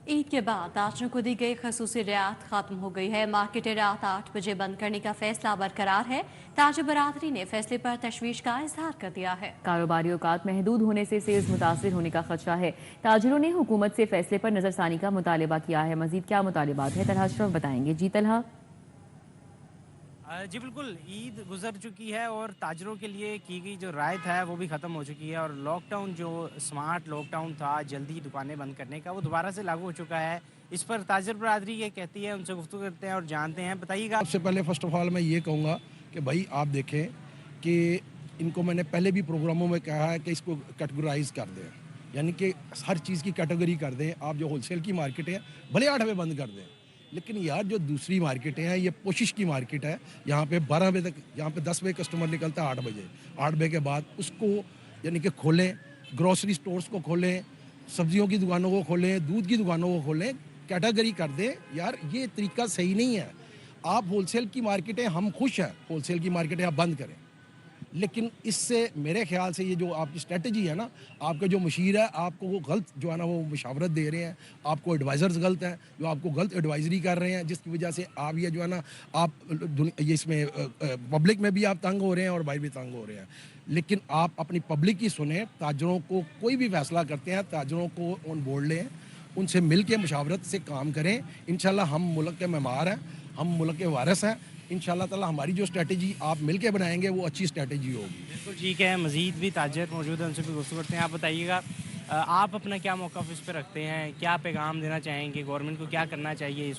ईद के बाद ताजरों को दी गई खसूसी रियायत खत्म हो गई है। मार्केटें रात 8 बजे बंद करने का फैसला बरकरार है। ताजर बरादरी ने फैसले पर तशवीश का इजहार कर दिया है। कारोबारी औकात महदूद होने से सेल्स मुतासिर होने का खदशा है। ताजिरों ने हुकूमत से फैसले पर नजरसानी का मुतालबा किया है। मजीद क्या मुतालबात है, तलहा अशरफ बताएंगे। जी तलहा। जी बिल्कुल, ईद गुज़र चुकी है और ताजरों के लिए की गई जो रायत है वो भी ख़त्म हो चुकी है और लॉकडाउन जो स्मार्ट लॉकडाउन था जल्दी दुकानें बंद करने का, वो दोबारा से लागू हो चुका है। इस पर ताजर बरादरी ये कहती है, उनसे गुफ्तगू करते हैं और जानते हैं। बताइएगा। सबसे पहले फ़र्स्ट ऑफ़ ऑल मैं ये कहूँगा कि भाई आप देखें कि इनको मैंने पहले भी प्रोग्रामों में कहा है कि इसको कैटेगराइज़ कर दें, यानी कि हर चीज़ की कैटेगरी कर दें। आप जो होलसेल की मार्केट है भले 8 बजे बंद कर दें, लेकिन यार जो दूसरी मार्केटें हैं ये कोशिश की मार्केट है। यहाँ पे 12 बजे तक, यहाँ पे 10 बजे कस्टमर निकलता है, 8 बजे, 8 बजे के बाद उसको यानी कि खोलें, ग्रोसरी स्टोर्स को खोलें, सब्जियों की दुकानों को खोलें, दूध की दुकानों को खोलें, कैटेगरी कर दें। यार ये तरीका सही नहीं है। आप होलसेल की मार्केटें, हम खुश हैं होलसेल की मार्केटें आप बंद करें, लेकिन इससे मेरे ख्याल से ये जो आपकी स्ट्रेटजी है ना, आपका जो मुशीर है आपको वो गलत जो है ना वो मशावरत दे रहे हैं, आपको एडवाइज़र्स गलत हैं जो आपको गलत एडवाइजरी कर रहे हैं, जिसकी वजह से आप ये जो है ना आप ये इसमें पब्लिक में भी आप तंग हो रहे हैं और बाहर भी तंग हो रहे हैं। लेकिन आप अपनी पब्लिक की सुने, ताजरों को कोई भी फैसला करते हैं ताजरों को ऑन बोर्ड लें, उनसे मिल के मशावरत से काम करें। इंशाल्लाह हम मुल्क के मेहमान हैं, हम मुल्क के वारिस हैं। इंशाल्लाह ताला हमारी जो स्ट्रैटेजी आप मिल के बनाएंगे वो अच्छी स्ट्रैटेजी होगी। बिल्कुल ठीक है, मज़ीद भी ताजर मौजूद हैं, उनसे भी गुफ्तगू करते हैं। आप बताइएगा, आप अपना क्या मौक़िफ़ इस पे रखते हैं? क्या पैगाम देना चाहेंगे? गवर्नमेंट को क्या करना चाहिए?